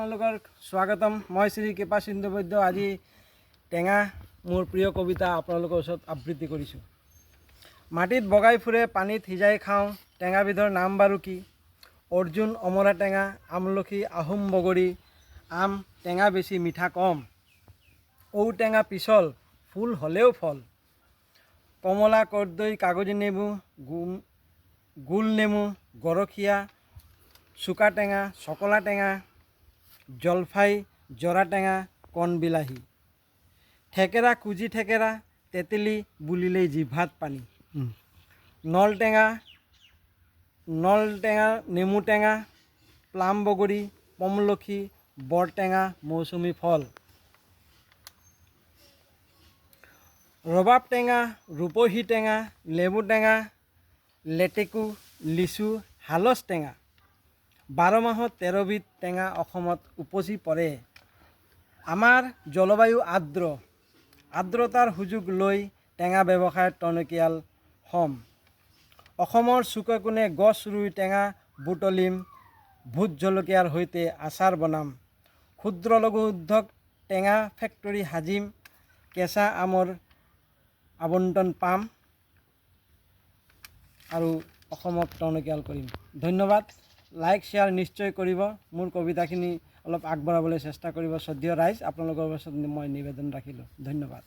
আপোনালোকৰ স্বাগতম। মই শ্ৰী কৃপা সিন্ধু বৈদ্য। আজি টেঙা মোৰ প্ৰিয় কবিতা আপোনালোকৰ ওচৰত আবৃত্তি কৰিছোঁ। মাটিত বগাই ফুৰে, পানীত সিজাই খাওঁ, টেঙাবিধৰ নাম বাৰু কি? অৰ্জুন, অমৰা টেঙা, আমলখি, আহোম বগৰী, আম। টেঙা বেছি, মিঠা কম, ঔটেঙা পিছল, ফুল হ'লেও ফল। কমলা, কৰ্দৈ, কাগজি নেমু, গোল নেমু, গৰখীয়া, চুকা টেঙা, চকলা টেঙা, জলফাই, জৰা টেঙা, কণবিলাহী। থেকেৰা, কুজি থেকেৰা, তেতেলী বুলিলেই জিভাত পানী। নল টেঙা, নেমু টেঙা, প্লাম বগৰী, পমলখি, বৰটেঙা, মৌচুমী ফল। ৰবাব টেঙা, ৰূপহী টেঙা, লেবু টেঙা, লেটেকু, লিচু, হালচ টেঙা। 12 মাহত 13 বিধ টেঙা অসমত উপচি পৰে। আমাৰ জলবায়ু আৰ্দ্ৰতাৰ সুযোগ লৈ টেঙা ব্যৱসায়ত টনকিয়াল হ'ম। অসমৰ চুকে কোণে গছ ৰুই টেঙা বুটলিম, ভোট জলকীয়াৰ সৈতে আচাৰ বনাম। ক্ষুদ্ৰ লঘু উদ্যোগ টেঙা ফেক্টৰী সাজিম, কেঁচা আমৰ আবণ্টন পাম আৰু অসমক টনকিয়াল কৰিম। ধন্যবাদ। লাইক শ্বেয়াৰ নিশ্চয় কৰিব। মোৰ কবিতাখিনি অলপ আগবঢ়াবলৈ চেষ্টা কৰিব। শ্ৰদ্ধেয় ৰাইজ, আপোনালোকৰ ওচৰত মই নিবেদন ৰাখিলোঁ। ধন্যবাদ।